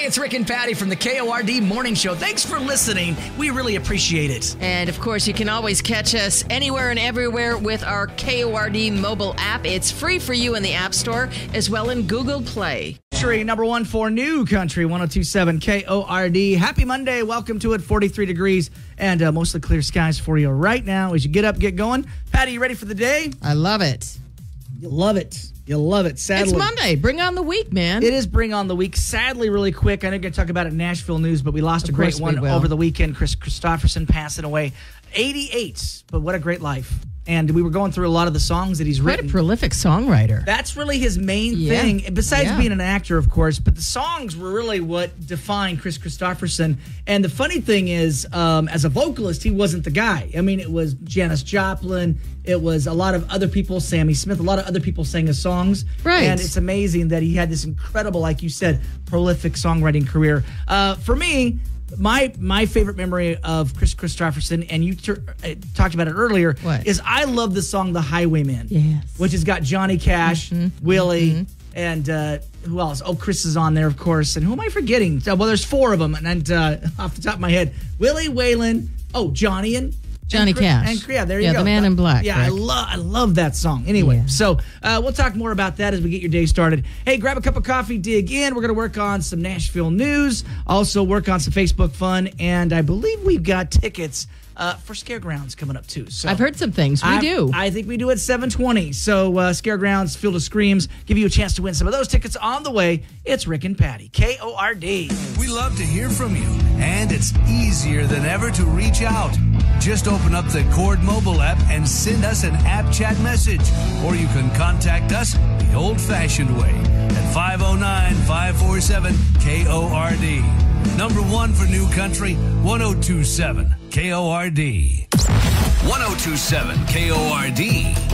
It's Rick and Patty from the KORD Morning Show. Thanks for listening. We really appreciate it. And, of course, you can always catch us anywhere and everywhere with our KORD mobile app. It's free for you in the App Store as well in Google Play. Number one for New Country, 102.7 KORD. Happy Monday. Welcome to it. 43 degrees and mostly clear skies for you right now as you get up, get going. Patty, you ready for the day? I love it. You love it. You love it. Sadly, it's Monday. Bring on the week, man. It is Bring on the Week. Sadly, really quick, I know you're going to talk about it in Nashville news, but we lost a great one over the weekend. Kris Kristofferson passing away. 88, but what a great life. And we were going through a lot of the songs that he's written. What a prolific songwriter. That's really his main thing, besides being an actor, of course. But the songs were really what defined Kris Kristofferson. And the funny thing is, as a vocalist, he wasn't the guy. I mean, it was Janis Joplin. It was a lot of other people, Sammy Smith. A lot of other people sang his songs. Right. And it's amazing that he had this incredible, like you said, prolific songwriting career. For me, my favorite memory of Kris Kristofferson, and you talked about it earlier, is I love the song "The Highwayman," which has got Johnny Cash, Willie, and who else? Oh, Chris is on there, of course. And who am I forgetting? Well, there's four of them, and off the top of my head, Willie, Waylon, Johnny, and Cash. And there you go. The Man in Black. Yeah, Rick. I love that song. Anyway, so we'll talk more about that as we get your day started. Hey, grab a cup of coffee, dig in. We're going to work on some Nashville news, also work on some Facebook fun, and I believe we've got tickets for Scaregrounds coming up, too. So I've heard some things. We do. I think we do at 7:20. So Scaregrounds, Field of Screams, give you a chance to win some of those tickets on the way. It's Rick and Patty, KORD. We love to hear from you, and it's easier than ever to reach out. Just open up the KORD mobile app and send us an app chat message. Or you can contact us the old-fashioned way at 509-547-KORD. Number one for New Country, 102.7 KORD. 102.7 KORD.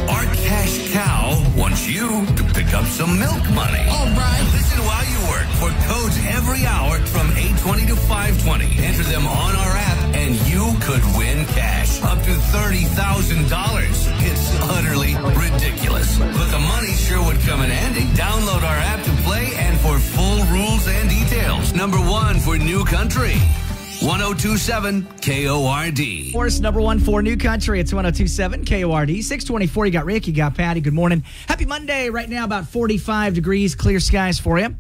Our cash cow wants you to pick up some milk money. All right. Listen while you work for codes every hour from 8:20 to 5:20. Enter them on our app and you could win cash up to $30,000. It's utterly ridiculous, but the money sure would come in handy. Download our app to play and for full rules and details. Number one for New Country. 102.7 KORD. Force number one for New Country. It's 102.7 KORD. 624. You got Rick. You got Patty. Good morning. Happy Monday. Right now, about 45 degrees. Clear skies for you.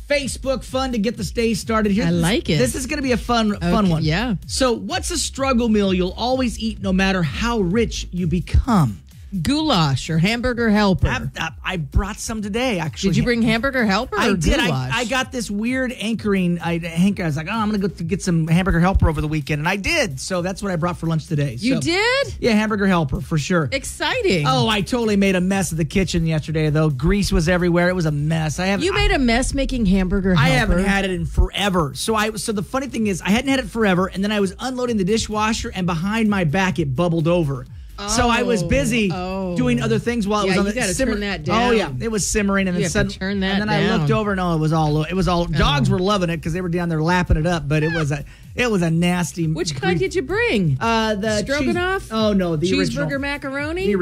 Facebook fun to get the day started here. I like it. This is going to be a fun one. Yeah. So, what's a struggle meal you'll always eat no matter how rich you become? Goulash or hamburger helper. I brought some today, actually. Did you bring hamburger helper or I did. goulash? I got this weird anchoring. I was like, I'm going to go get some hamburger helper over the weekend. And I did. So that's what I brought for lunch today. You did? Yeah, hamburger helper for sure. Exciting. Oh, I totally made a mess of the kitchen yesterday, though. Grease was everywhere. It was a mess. You made a mess making hamburger helper? I haven't had it in forever. So the funny thing is, I hadn't had it forever, and then I was unloading the dishwasher, and behind my back, it bubbled over. So I was busy doing other things while it was on the turn that down. Oh yeah, it was simmering, and then turn that and then down. I looked over, and it was all. Dogs were loving it because they were down there lapping it up, but it was a nasty. Which kind did you bring? The stroganoff. Oh no, the cheeseburger original. Macaroni. The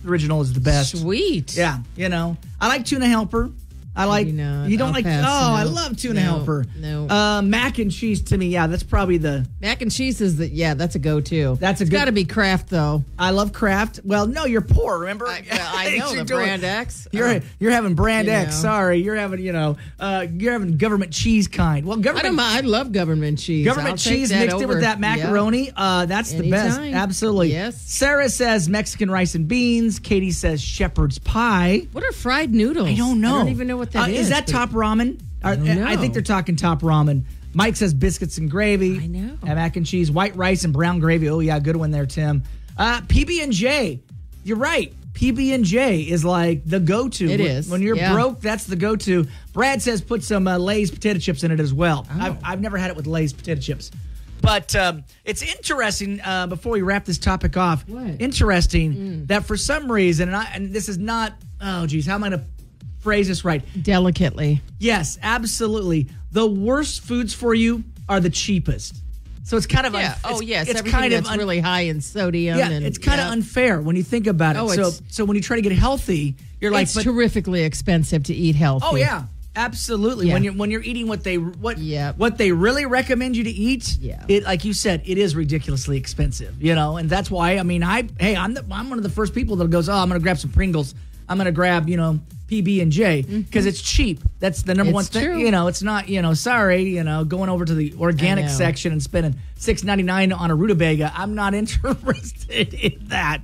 original is the best. Sweet. Yeah, I like tuna helper. I like. You don't like? I love tuna helper. No. Mac and cheese to me. Yeah, that's probably the mac and cheese is that's a go-to. It's got to be Kraft though. I love Kraft. Well, no, you're poor. Remember? I know the Brand X. You're having Brand X. Sorry, you're having you're having government cheese kind. Well, I love government cheese. Government cheese mixed in with that macaroni. That's the best. Absolutely. Yes. Sarah says Mexican rice and beans. Katie says shepherd's pie. What are fried noodles? I don't know. I don't even know what that is. Is that Top Ramen? I think they're talking Top Ramen. Mike says biscuits and gravy. I know. And mac and cheese, white rice and brown gravy. Oh, yeah, good one there, Tim. PB&J. You're right. PB&J is like the go-to. It is. When you're broke, that's the go-to. Brad says put some Lay's potato chips in it as well. Oh. I've never had it with Lay's potato chips. But it's interesting, before we wrap this topic off, interesting that for some reason, and this is not, how am I going to phrase this right? Delicately. Yes, absolutely. The worst foods for you are the cheapest. So it's kind of it's everything kind that's really high in sodium. Yeah, it's kind of unfair when you think about it. So when you try to get healthy, you're like, it's terrifically expensive to eat healthy. Oh yeah, Absolutely. Yeah. When you're eating what they really recommend you to eat, it, like you said, it is ridiculously expensive, and that's why, I'm one of the first people that goes, I'm going to grab some Pringles. I'm going to grab, PB&J because it's cheap. That's the number one thing. True. It's not, going over to the organic section and spending $6.99 on a rutabaga. I'm not interested in that.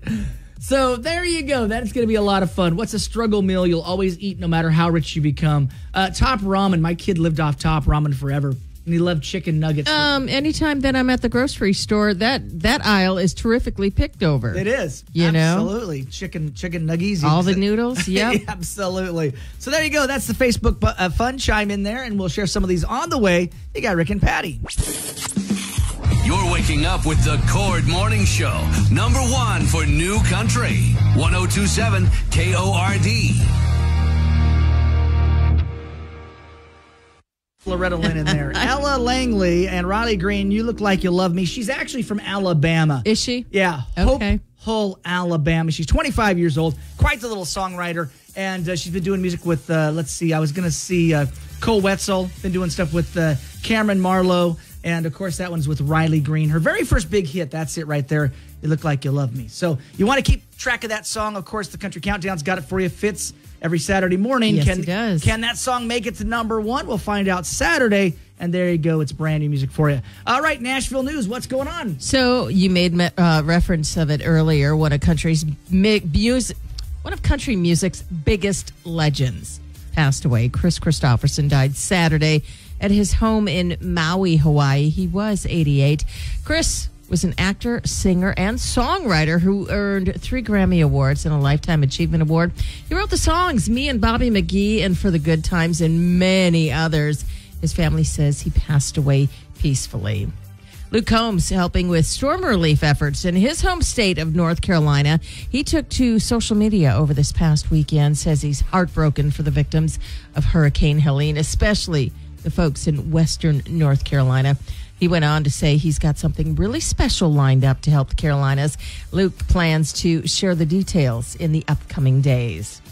So there you go. That's going to be a lot of fun. What's a struggle meal you'll always eat no matter how rich you become? Top Ramen. My kid lived off Top Ramen forever, and he loved chicken nuggets. Anytime that I'm at the grocery store, that aisle is terrifically picked over. It is. You know? Absolutely. Chicken nuggies. All the noodles. Yep. Absolutely. So there you go. That's the Facebook fun. Chime in there, and we'll share some of these on the way. You got Rick and Patty. You're waking up with the Cord Morning Show. #1 for New Country. 1027 KORD. Loretta Lynn in there. Ella Langley and Riley Green, You Look Like You Love Me. She's actually from Alabama. Is she? Yeah. Okay. Hope Hull, Alabama. She's 25 years old. Quite the little songwriter. And she's been doing music with, Cole Wetzel. Been doing stuff with Cameron Marlowe. And, of course, that one's with Riley Green. Her very first big hit, that's it right there. You Look Like You Love Me. So you want to keep track of that song. Of course, the Country Countdown's got it for you. Fits every Saturday morning. Yes, it does. Can that song make it to #1? We'll find out Saturday. And there you go. It's brand new music for you. All right, Nashville News. What's going on? So you made reference of it earlier. One of country music's biggest legends passed away. Chris Christopherson died Saturday at his home in Maui, Hawaii. He was 88. Chris was an actor, singer, and songwriter who earned 3 Grammy Awards and a Lifetime Achievement Award. He wrote the songs Me and Bobby McGee and For the Good Times and many others. His family says he passed away peacefully. Luke Combs helping with storm relief efforts in his home state of North Carolina. He took to social media over this past weekend, says he's heartbroken for the victims of Hurricane Helene, especially the folks in western North Carolina. He went on to say he's got something really special lined up to help the Carolinas. Luke plans to share the details in the upcoming days.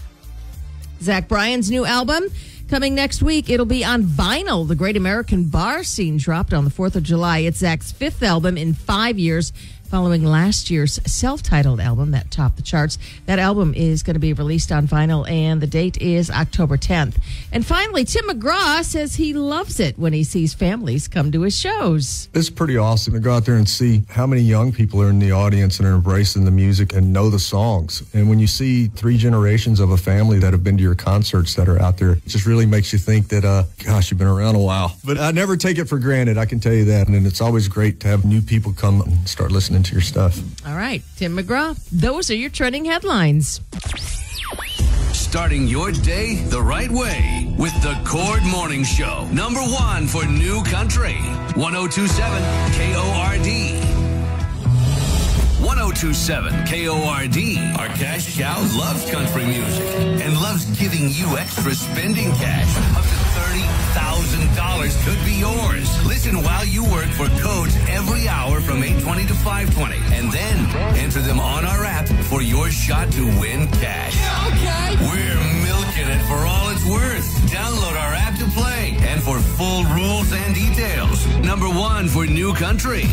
Zach Bryan's new album coming next week. It'll be on vinyl. The Great American Bar Scene dropped on the 4th of July. It's Zach's 5th album in 5 years, following last year's self-titled album that topped the charts. That album is going to be released on vinyl, and the date is October 10th. And finally, Tim McGraw says he loves it when he sees families come to his shows. It's pretty awesome to go out there and see how many young people are in the audience and are embracing the music and know the songs. And when you see 3 generations of a family that have been to your concerts that are out there, it just really makes you think that, gosh, you've been around a while. But I never take it for granted, I can tell you that. And it's always great to have new people come and start listening to your stuff. All right, Tim McGraw, those are your trending headlines. Starting your day the right way with the Cord Morning Show. #1 for New Country. 1027 KORD. 1027 KORD. Our cash cow loves country music and loves giving you extra spending cash. Up to $30,000 could be yours. Listen while you work for codes every hour from 8:20 to 5:20. And then enter them on our app for your shot to win cash. Okay. We're milking it for all it's worth. Download our app to play. And for full rules and details, #1 for New Country.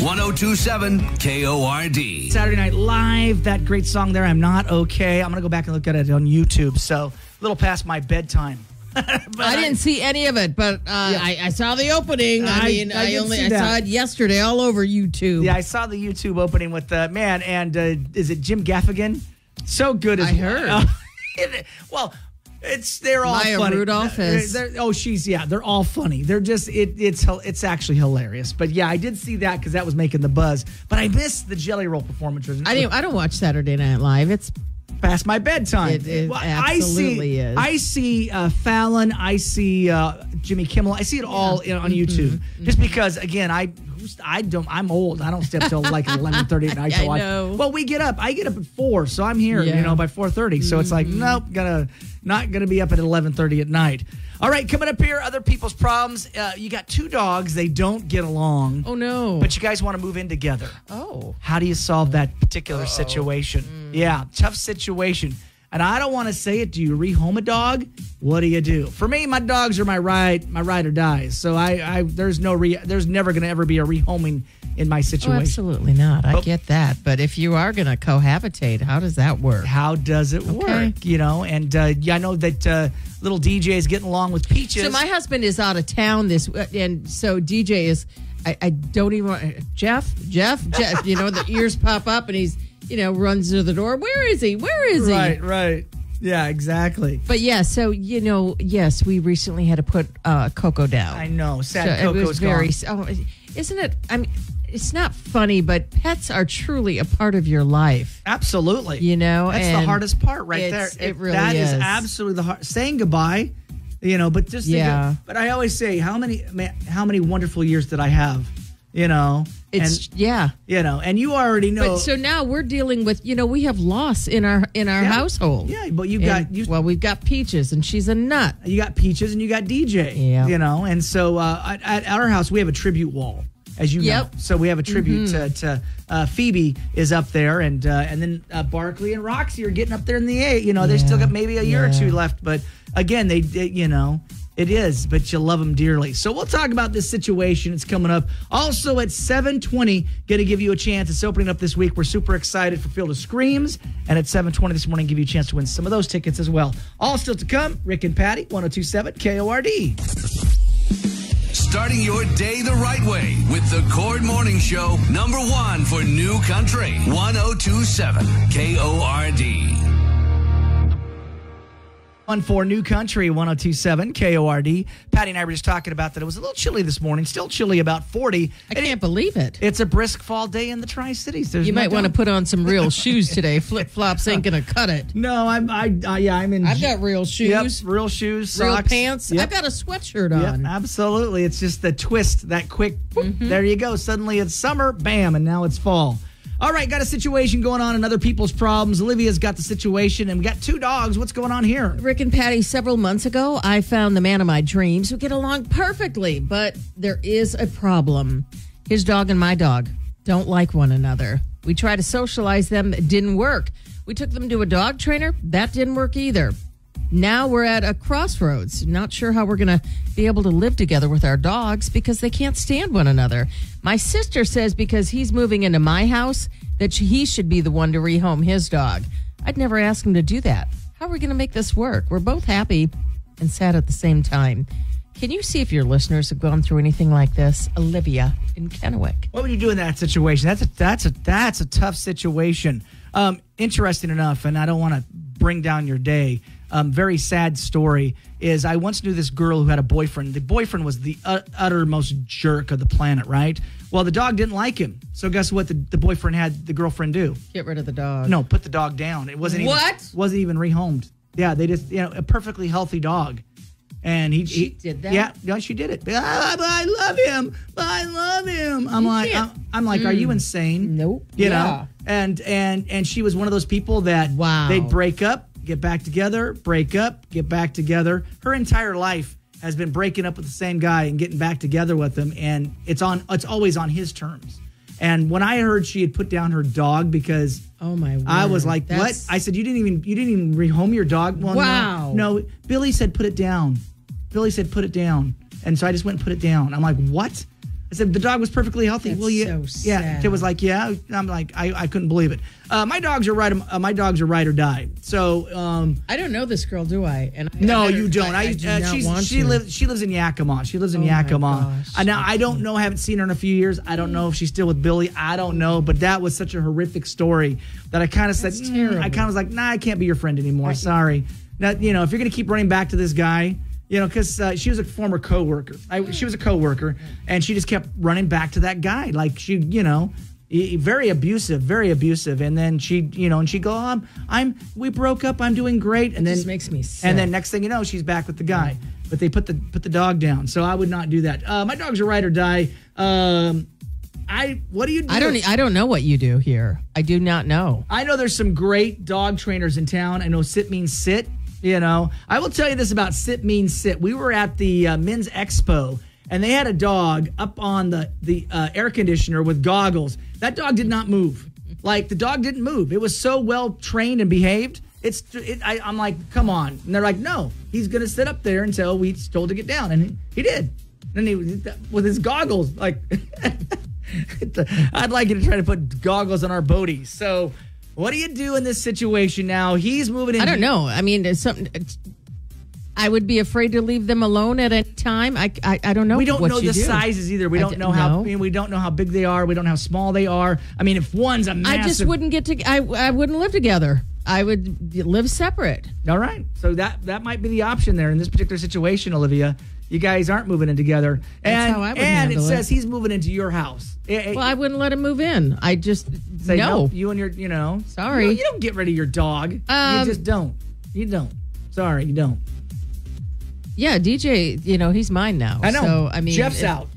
1027 KORD. Saturday Night Live, that great song there, I'm Not Okay. I'm going to go back and look at it on YouTube. So, a little past my bedtime. I didn't see any of it, but I saw the opening. I saw it yesterday all over YouTube. Yeah, I saw the YouTube opening with man, and is it Jim Gaffigan? So good as I heard. Well, they're all Maya funny. Rudolph is. They're all funny. They're just it's actually hilarious. But yeah, I did see that because that was making the buzz. But I missed the Jelly Roll performances. I don't watch Saturday Night Live. It's past my bedtime. It absolutely is. I see Fallon. I see Jimmy Kimmel. I see it all on YouTube. Just because, again, I'm old. I don't stay up till like 11:30 at night. I know. Well, we get up. I get up at 4, so I'm here. By 4:30. So it's like, nope, not gonna be up at 11:30 at night. All right, coming up here, other people's problems. You got 2 dogs. They don't get along. Oh no! But you guys want to move in together. Oh, how do you solve that particular situation? Yeah, tough situation. And I don't want to say it. Do you rehome a dog? What do you do? For me, my dogs are my ride or dies. So there's never going to ever be a rehoming in my situation. Oh, absolutely not. I get that. But if you are going to cohabitate, how does that work? How does it work? You know, and I know that little DJ is getting along with Peaches. So my husband is out of town and so DJ is, I don't even want, Jeff, you know, the ears pop up and he's, you know, runs to the door. Where is he? Right. Yeah, exactly. But yeah, so, you know, yes, we recently had to put Coco down. I know. Sad so Coco's gone. Oh, isn't it? I mean, it's not funny, but pets are truly a part of your life. Absolutely. You know, that's the hardest part right there. It really that is. That is absolutely the hard. Saying goodbye, you know, but just but I always say, how many wonderful years did I have? You know, you know, and you already know. But so now we're dealing with, you know, we have loss in our household. Yeah, but we've got Peaches, and she's a nut. You got Peaches, and you got DJ. Yeah, you know, and so at our house we have a tribute wall, as you know. So we have a tribute to Phoebe is up there, and then Barkley and Roxy are getting up there in the eight. You know, they still got maybe a year or two left, but again, they you know. It is, but you love them dearly. So we'll talk about this situation. It's coming up. Also at 7:20, going to give you a chance. It's opening up this week. We're super excited for Field of Screams. And at 7:20 this morning, give you a chance to win some of those tickets as well. All still to come. Rick and Patty, 102.7 KORD. Starting your day the right way with the Cord Morning Show, #1 for New Country, 102.7 KORD. For New Country, 102.7 KORD. Patty and I were just talking about that. It was a little chilly this morning. Still chilly, about 40. I can't believe it. It's a brisk fall day in the Tri-Cities. You might want to put on some real shoes today. Flip-flops ain't going to cut it. No, I'm in. I've got real shoes. Yep, real shoes, real socks. pants. I've got a sweatshirt on. Yep, absolutely. It's just the twist, that quick. There you go. Suddenly it's summer, bam, and now it's fall. All right, got a situation going on in other people's problems. Olivia's got the situation, and we got 2 dogs. What's going on here? Rick and Patty, several months ago, I found the man of my dreams who get along perfectly, but there is a problem. His dog and my dog don't like one another. We tried to socialize them. It didn't work. We took them to a dog trainer. That didn't work either. Now we're at a crossroads. Not sure how we're going to be able to live together with our dogs because they can't stand one another. My sister says because he's moving into my house that he should be the one to rehome his dog. I'd never ask him to do that. How are we going to make this work? We're both happy and sad at the same time. Can you see if your listeners have gone through anything like this? Olivia in Kennewick. What would you do in that situation? That's a tough situation. Interesting enough, and I don't want to bring down your day. Very sad story is I once knew this girl who had a boyfriend. The boyfriend was the uttermost jerk of the planet, right? Well, the dog didn't like him. So guess what the boyfriend had the girlfriend do? Get rid of the dog. No, put the dog down. It wasn't wasn't even rehomed. Yeah, they just, a perfectly healthy dog. And he did that? Yeah, she did it. I love him. I love him. I'm like, are you insane? Nope. You know? And she was one of those people that they'd break up, get back together, break up, get back together. Her entire life has been breaking up with the same guy and getting back together with him, and it's always on his terms. And when I heard she had put down her dog because I was like, what? I said, you didn't even rehome your dog? Well, no, Billy said put it down. Billy said put it down. And so I just went and put it down. I'm like, what? I said, the dog was perfectly healthy. That's so sad. Yeah. It was like, yeah. I'm like, I couldn't believe it. My dogs are right. My dogs are ride or die. So I don't know this girl, do I? No, you don't. She lives in Yakima. She lives in Yakima. Now I don't know. Haven't seen her in a few years. I don't know if she's still with Billy. I don't know. But that was such a horrific story that I kind of said, I kind of was like, nah, I can't be your friend anymore. Sorry. Now, if you're gonna keep running back to this guy. Because she was a former coworker. She was a coworker, and she just kept running back to that guy. Like she, very abusive. And then she, and she go, we broke up. I'm doing great. And then just makes me sick. And then next thing you know, she's back with the guy. But they put the dog down. So I would not do that. My dogs are ride or die. What do you do? I don't know what you do here. I do not know. I know there's some great dog trainers in town. I know Sit Means Sit. I will tell you this about Sit Means Sit. We were at the Men's Expo, and they had a dog up on the air conditioner with goggles. That dog did not move. Like, the dog didn't move. It was so well trained and behaved. I'm like, come on. And they're like, no, he's going to sit up there until he's told to get down. And he did. And he with his goggles, like, I'd like you to try to put goggles on our boaties. So what do you do in this situation now? He's moving in. I don't know. I mean, there's something. I would be afraid to leave them alone at any time. I don't know. We don't know the sizes either. We don't know how. I mean, we don't know how big they are. We don't know how small they are. I mean, if one's a massive, I just wouldn't get to. I wouldn't live together. I would live separate. All right. So that might be the option there in this particular situation, Olivia. You guys aren't moving in together. That's how I would handle it. And it says he's moving into your house. Well, I wouldn't let him move in. I just say no. You and your, Sorry. You don't get rid of your dog. You just don't. You don't. Sorry, you don't. Yeah, DJ, he's mine now. I know. So, I mean, Jeff's out.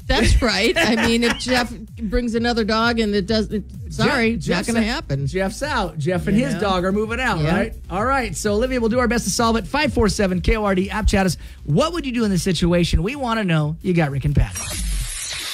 That's right. I mean, if Jeff brings another dog and it doesn't, it's not going to happen. Jeff's out. Jeff and his dog are moving out, right? All right. So, Olivia, we'll do our best to solve it. 547-KORD, app chat us. What would you do in this situation? We want to know. You got Rick and Patty.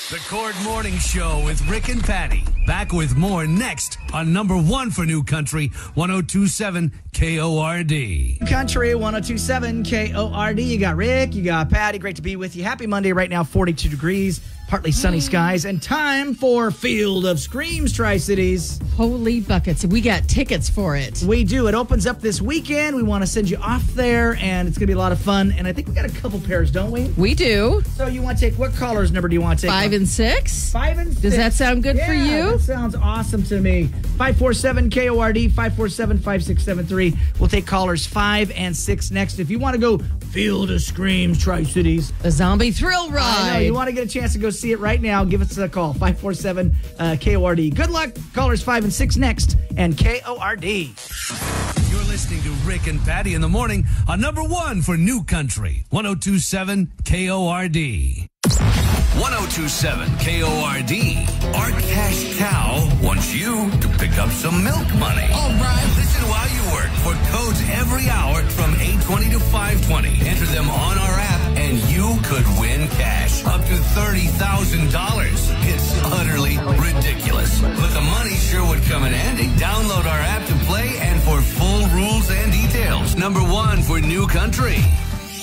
The Cord Morning Show with Rick and Patty. Back with more next on number one for New Country, 1027 KORD. Country 1027 KORD. You got Rick, you got Patty. Great to be with you. Happy Monday right now, 42 degrees, partly sunny skies, and time for Field of Screams, Tri-Cities. Holy buckets. We got tickets for it. We do. It opens up this weekend. We want to send you off there, and it's going to be a lot of fun. And I think we got a couple pairs, don't we? We do. So you want to take, what caller's number do you want to take? 5 and 6? 5 and 6. Does that sound good for you? That sounds awesome to me. 547-KORD, 547-5673. We'll take callers 5 and 6 next. If you want to go Field of Screams, Tri-Cities. The zombie thrill ride. I know. You want to get a chance to go see it right now, give us a call. 547-KORD. Good luck. Callers 5 and 6 next. And KORD. You're listening to Rick and Patty in the morning on number one for New Country, 1027 KORD. 1027 KORD. Our cash cow wants you to pick up some milk money. All right. Listen while you work for codes every hour from 8:20 to 5:20. Enter them on our app and you could win cash up to $30,000. It's utterly ridiculous, but the money sure would come in handy. Download our app to play and for full rules and details. Number one for New Country.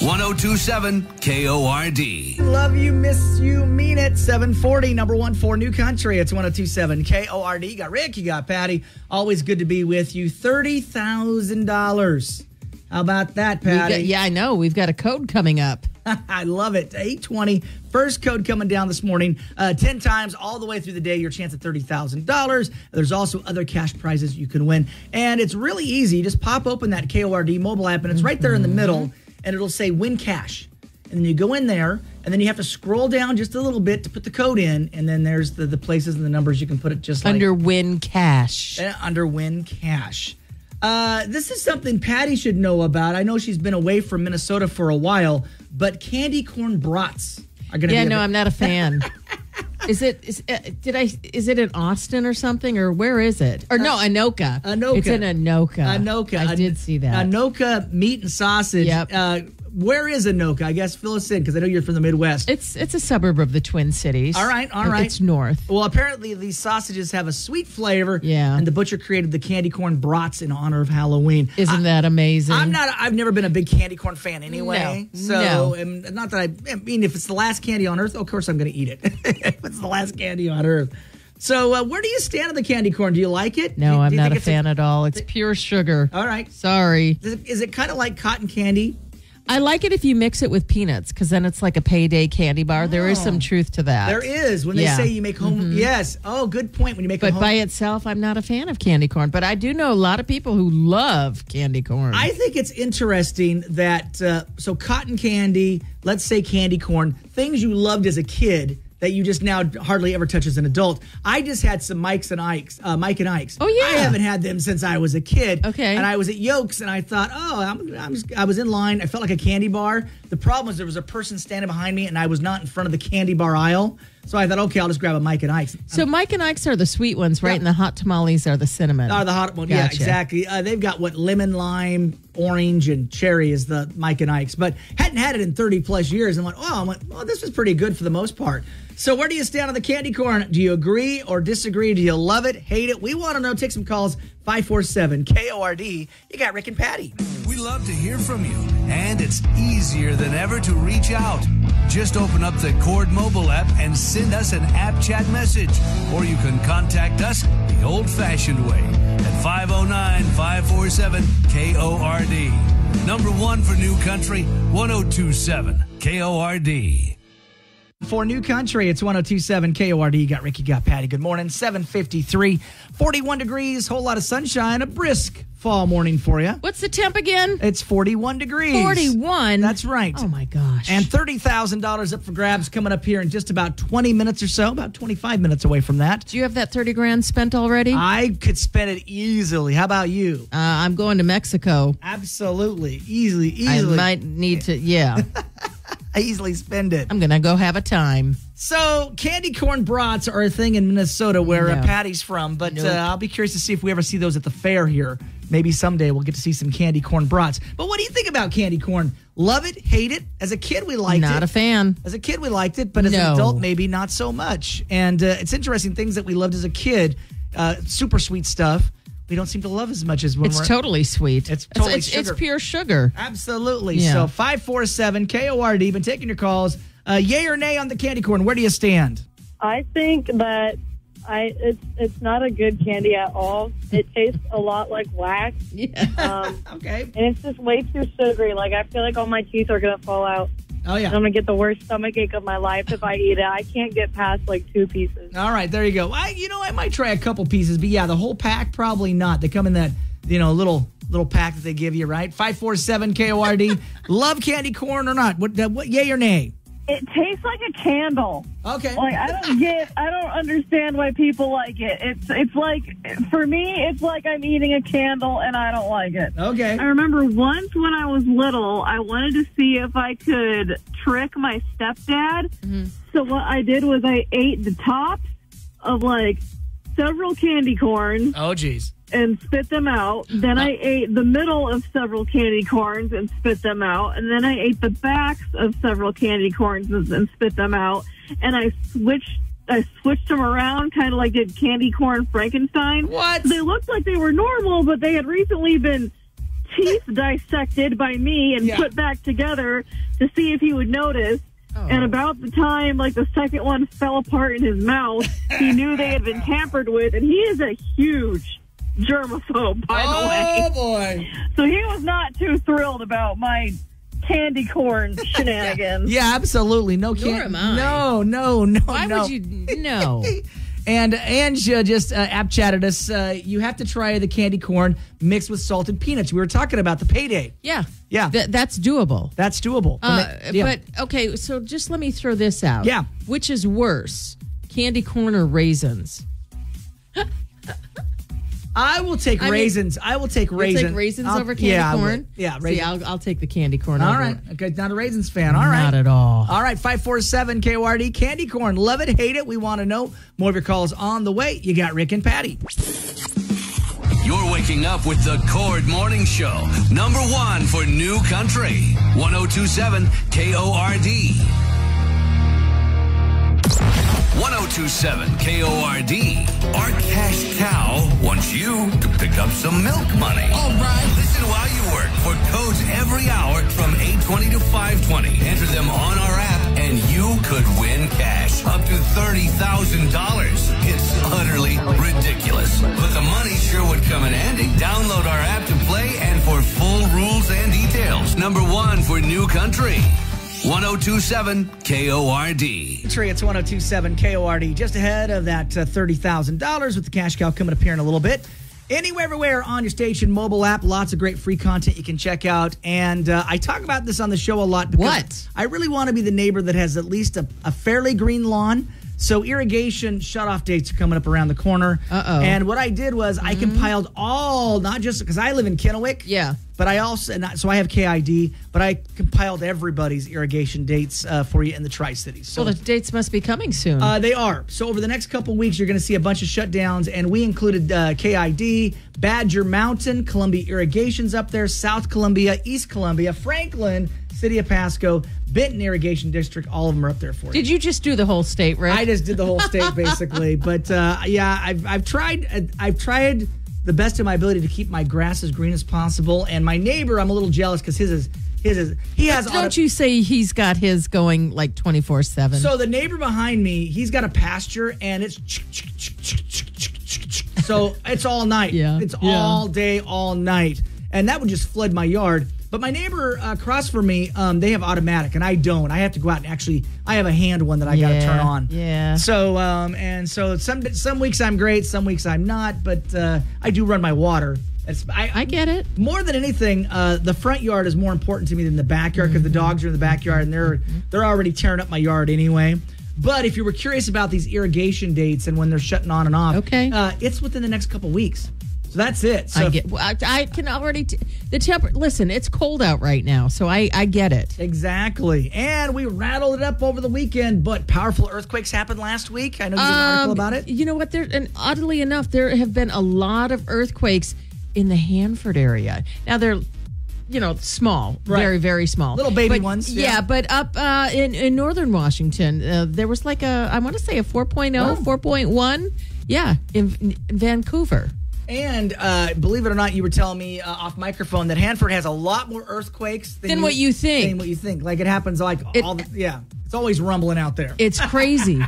1027 KORD. Love you, miss you, mean it. 740, number one for New Country. It's 1027 KORD. You got Rick, you got Patty. Always good to be with you. $30,000. How about that, Patty? I know. We've got a code coming up. I love it. 820. First code coming down this morning. 10 times all the way through the day, your chance at $30,000. There's also other cash prizes you can win. And it's really easy. You just pop open that KORD mobile app, and it's right there in the middle. And it'll say win cash. And then you go in there, and then you have to scroll down just a little bit to put the code in. And then there's the places and the numbers you can put it just like. Under win cash. Under win cash. This is something Patty should know about. I know she's been away from Minnesota for a while, but candy corn brats are going to be. Yeah, no, I'm not a fan. Is it in Austin or something, or where is it? Or no, Anoka. Anoka. It's in Anoka. Anoka. I did see that. Anoka meat and sausage. Yep. Where is Anoka? I guess fill us in because I know you're from the Midwest. It's a suburb of the Twin Cities. All right. It's north. Well, apparently these sausages have a sweet flavor. Yeah. And the butcher created the candy corn brats in honor of Halloween. Isn't that amazing? I've never been a big candy corn fan anyway. No. Not that I mean, if it's the last candy on earth, of course I'm going to eat it. If it's the last candy on earth. So where do you stand on the candy corn? Do you like it? No, I'm not a fan at all. It's pure sugar. All right. Sorry. Is it kind of like cotton candy? I like it if you mix it with peanuts, because then it's like a payday candy bar. Oh, there is some truth to that. There is. When they say you make home... Mm-hmm. Yes. Oh, good point. When you make But by itself, I'm not a fan of candy corn. But I do know a lot of people who love candy corn. I think it's interesting that... so cotton candy, let's say candy corn, things you loved as a kid... that you just now hardly ever touch as an adult. I just had some Mike and Ike's. Oh, yeah. I haven't had them since I was a kid. Okay. And I was at Yolks, and I thought, I was in line. I felt like a candy bar. The problem was there was a person standing behind me, and I was not in front of the candy bar aisle. So I thought, okay, I'll just grab a Mike and Ike's. So Mike and Ike's are the sweet ones, right? Yeah. And the hot tamales are the cinnamon. Oh, the hot one. Yeah, Gotcha. exactly. They've got lemon, lime, orange, and cherry is the Mike and Ike's. But hadn't had it in 30 plus years. And this was pretty good for the most part. So where do you stand on the candy corn? Do you agree or disagree? Do you love it, hate it? We want to know. Take some calls. 547-KORD. You got Rick and Patty. We love to hear from you, and it's easier than ever to reach out. Just open up the Cord mobile app and send us an app chat message. Or you can contact us the old-fashioned way at 509-547-KORD. Number one for New Country, 1027 KORD. For New Country, it's 1027 KORD. You got Ricky, got Patty. Good morning. 7:53, 41 degrees, whole lot of sunshine, a brisk fall morning for you. What's the temp again? It's 41 degrees. 41? That's right. Oh, my gosh. And $30,000 up for grabs coming up here in just about 20 minutes or so, about 25 minits away from that. Do you have that 30 grand spent already? I could spend it easily. How about you? I'm going to Mexico. Absolutely. Easily. I might need to, yeah. I easily spend it. I'm going to go have a time. So, candy corn brats are a thing in Minnesota where No. Patty's from, but Nope. I'll be curious to see if we ever see those at the fair here. Maybe someday we'll get to see some candy corn brats. But what do you think about candy corn? Love it? Hate it? As a kid, we liked it. Not a fan. As a kid, we liked it, but as an No. adult, maybe not so much. And it's interesting, things that we loved as a kid, super sweet stuff, we don't seem to love as much as when we're... It's totally sweet. It's totally it's sugar. pure sugar. Absolutely. Yeah. So 547-KORD, been taking your calls. Yay or nay on the candy corn? Where do you stand? I think that it's not a good candy at all. It tastes a lot like wax. Yeah. Okay. And it's just way too sugary. Like, I feel like all my teeth are going to fall out. Oh, yeah. I'm going to get the worst stomachache of my life if I eat it. I can't get past, 2 pieces. All right, there you go. I might try a couple pieces, but yeah, the whole pack, probably not. They come in that, little pack that they give you, right? 547-KORD. Love candy corn or not? What? Yay or nay? It tastes like a candle. Okay. I don't understand why people like it. It's like, for me, it's like I'm eating a candle and I don't like it. Okay. I remember once when I was little, I wanted to see if I could trick my stepdad. Mm-hmm. So what I did was I ate the tops of several candy corns Oh, geez. and spit them out. Then I ate the middle of several candy corns and spit them out. And then I ate the backs of several candy corns and spit them out. And I switched them around, kind of like did candy corn Frankenstein. What? They looked like they were normal, but they had recently been teeth dissected by me and Yeah. put back together to see if he would notice. Oh. And about the time, the second one fell apart in his mouth, he knew they had been tampered with. And he is a huge germaphobe, by the way. Oh, boy. So he was not too thrilled about my candy corn shenanigans. Yeah, absolutely. No Nor candy. am I. No. Why would you? No. And Ange just app chatted us. You have to try the candy corn mixed with salted peanuts. We were talking about the payday. Yeah. Yeah. That's doable. That's doable. Yeah. But, okay, so just let me throw this out. Yeah. Which is worse, candy corn or raisins? I will take raisins. I will take You'll raisins. take raisins over candy corn? Yeah, See, raisins. I'll take the candy corn All over. right. Okay, not a raisins fan. All right. Not at all. All right, 547-KORD. Candy corn. Love it, hate it. We want to know. More of your calls on the way. You got Rick and Patty. You're waking up with the Cord Morning Show. Number one for New Country. 1027 KORD. 1027 KORD. Our cash cow wants you to pick up some milk money. All right. Listen while you work for codes every hour from 8:20 to 5:20. Enter them on our app and you could win cash up to $30,000. It's utterly ridiculous, but the money sure would come in handy. Download our app to play and for full rules and details. Number one for New Country. 1027 KORD. It's 1027 KORD. Just ahead of that $30,000 with the cash cow coming up here in a little bit. Anywhere, everywhere on your station mobile app. Lots of great free content you can check out. And I talk about this on the show a lot because What? I really want to be the neighbor that has at least a fairly green lawn. So irrigation shutoff dates are coming up around the corner. Uh-oh. And what I did was I compiled all, not just because I live in Kennewick. Yeah. But I also, so I have KID, but I compiled everybody's irrigation dates for you in the Tri-Cities. So Well, the dates must be coming soon. they are. So over the next couple weeks, you're going to see a bunch of shutdowns, and we included KID, Badger Mountain, Columbia Irrigation's up there, South Columbia, East Columbia, Franklin, City of Pasco, Benton Irrigation District. All of them are up there for you. Did you just do the whole state, Rick? I just did the whole state basically, but yeah, I've tried the best of my ability to keep my grass as green as possible. And my neighbor, I'm a little jealous because he has. Don't you say he's got his going like 24/7? So the neighbor behind me, he's got a pasture, and it's so it's all night. Yeah, it's all day, all night, and that would just flood my yard. But my neighbor across from me, they have automatic, and I don't. I have to go out and I have a hand one that I got to turn on. Yeah. So and so some weeks I'm great, some weeks I'm not, but I do run my water. I get it. More than anything, the front yard is more important to me than the backyard because the dogs are in the backyard and they're already tearing up my yard anyway. But if you were curious about these irrigation dates and when they're shutting on and off, okay, it's within the next couple weeks. So that's it. So I can already the temperature. Listen, it's cold out right now, so I get it. Exactly. And we rattled it up over the weekend, but powerful earthquakes happened last week. I know you did an article about it. You know what? And oddly enough, there have been a lot of earthquakes in the Hanford area. Now they're small, right. Very, very small. Little baby ones. Yeah, but up in northern Washington, there was like I want to say a 4.0, 4.1. Yeah, in Vancouver. And believe it or not, you were telling me off microphone that Hanford has a lot more earthquakes than what you think. Like it happens it's always rumbling out there. It's crazy.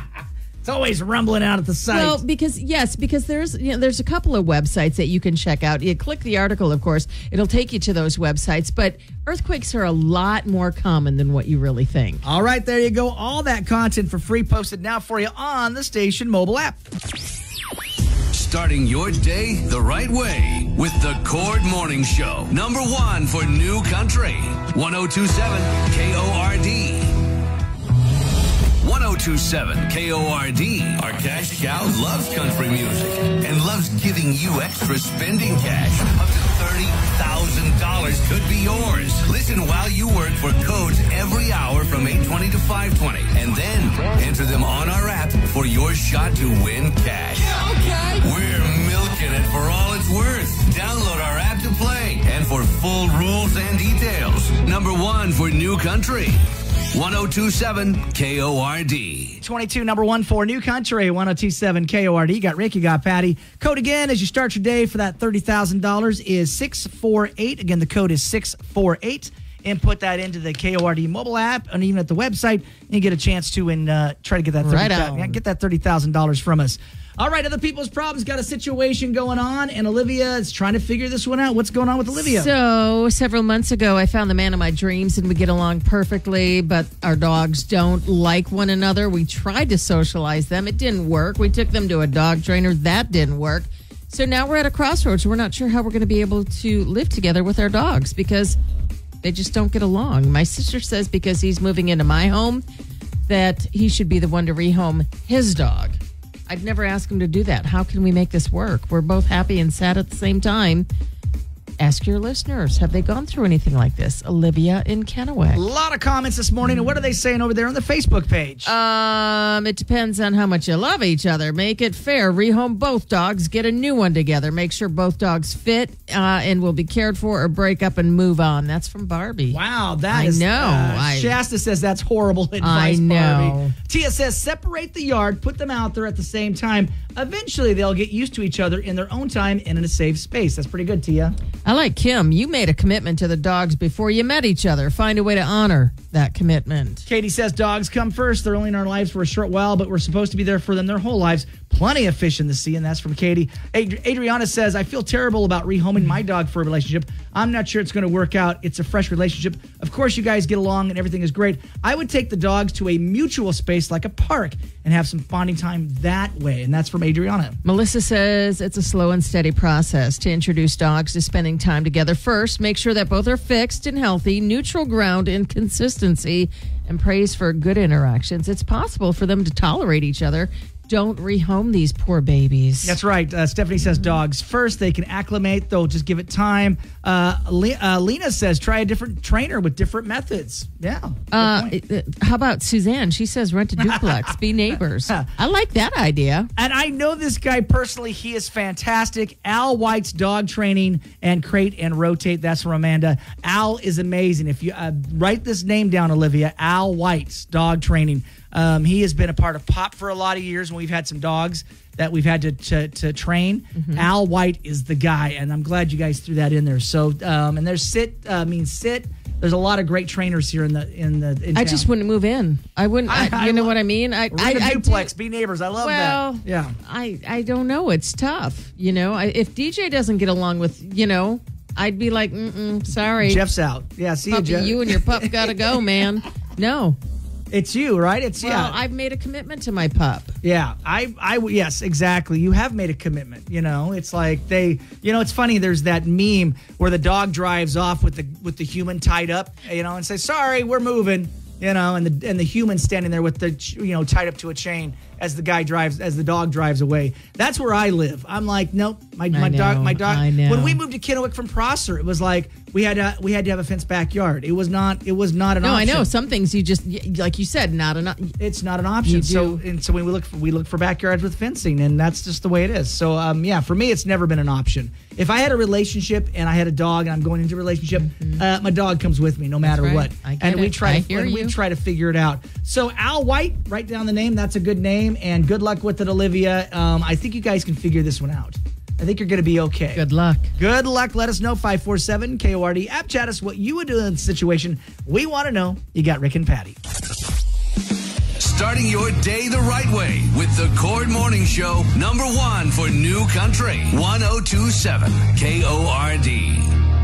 It's always rumbling out at the site. Well, because there's a couple of websites that you can check out. You click the article, of course, it'll take you to those websites. But earthquakes are a lot more common than what you really think. All right, there you go. All that content for free posted now for you on the station mobile app. Starting your day the right way with the Cord Morning Show. Number 1 for New Country. 1027 KORD. 1027 KORD. Our cash cow loves country music and loves giving you extra spending cash. Up to $30,000 could be yours. Listen while you work for codes every hour from 8:20 to 5:20. And then enter them on our app for your shot to win cash. Yeah, okay. We're milking it for all it's worth. Download our app to play and for full rules and details. Number 1 for New Country. 1027 KORD. 22, number 1 for New Country, 1027 KORD. You got Rick, you got Patty. Code again as you start your day for that $30,000 is 648. Again, the code is 648. And put that into the KORD mobile app and even at the website and get a chance to try to get that $30,000 from us. All right, Other People's Problems got a situation going on, and Olivia is trying to figure this one out. What's going on with Olivia? So, several months ago, I found the man of my dreams, and we get along perfectly, but our dogs don't like one another. We tried to socialize them. It didn't work. We took them to a dog trainer. That didn't work. So now we're at a crossroads. We're not sure how we're going to be able to live together with our dogs because they just don't get along. My sister says because he's moving into my home that he should be the one to rehome his dog. I'd never ask him to do that. How can we make this work? We're both happy and sad at the same time. Ask your listeners, have they gone through anything like this? Olivia in Kennewick. A lot of comments this morning. And what are they saying over there on the Facebook page? It depends on how much you love each other. Make it fair. Rehome both dogs. Get a new one together. Make sure both dogs fit and will be cared for or break up and move on. That's from Barbie. Wow, that is... I know. Shasta says that's horrible advice, I know. Barbie. Tia says separate the yard, put them out there at the same time. Eventually, they'll get used to each other in their own time and in a safe space. That's pretty good, Tia. I like Kim. You made a commitment to the dogs before you met each other. Find a way to honor that commitment. Katie says dogs come first. They're only in our lives for a short while, but we're supposed to be there for them their whole lives. Plenty of fish in the sea, and that's from Katie. Adriana says, I feel terrible about rehoming my dog for a relationship. I'm not sure it's going to work out. It's a fresh relationship. Of course, you guys get along and everything is great. I would take the dogs to a mutual space like a park and have some bonding time that way, and that's from Adriana. Melissa says it's a slow and steady process to introduce dogs to spending time together. First, make sure that both are fixed and healthy, neutral ground and consistency, and praise for good interactions. It's possible for them to tolerate each other. Don't rehome these poor babies. That's right. Stephanie says dogs first. They can acclimate. They'll just give it time. Lena says try a different trainer with different methods. Yeah. How about Suzanne? She says rent a duplex. Be neighbors. I like that idea. And I know this guy personally. He is fantastic. Al White's Dog Training and Crate and Rotate. That's from Amanda. Al is amazing. If you write this name down, Olivia, Al White's Dog Training. He has been a part of POP for a lot of years when we've had some dogs that we've had to train. Mm-hmm. Al White is the guy, and I'm glad you guys threw that in there. So, and there's sit means sit. There's a lot of great trainers here in town. I just wouldn't move in. I wouldn't. You know what I mean? I duplex, be neighbors. I love that. Yeah. I don't know. It's tough. You know, if DJ doesn't get along with, I'd be like, sorry. Jeff's out. Yeah, see you, Jeff. You and your pup got to go, man. No. It's you, right? Well, I've made a commitment to my pup. Yeah, yes, exactly. You have made a commitment. It's like it's funny. There's that meme where the dog drives off with the human tied up, and say, "Sorry, we're moving," and the human standing there with the tied up to a chain as the dog drives away. That's where I live. I'm like, nope, my dog. I know. When we moved to Kennewick from Prosser, it was like we had to have a fenced backyard. It was not an option. No, I know some things you just, like you said, it's not an option. So we look for backyards with fencing, and that's just the way it is. So for me, it's never been an option. If I had a relationship and I had a dog and I'm going into a relationship, my dog comes with me no matter what. We try to figure it out. So Al White, write down the name. That's a good name, and good luck with it, Olivia. I think you guys can figure this one out. I think you're going to be okay. Good luck. Good luck. Let us know. 547-KORD. App chat us what you would do in this situation. We want to know. You got Rick and Patty. Starting your day the right way with the Cord Morning Show, #1 for New Country, 1027 KORD.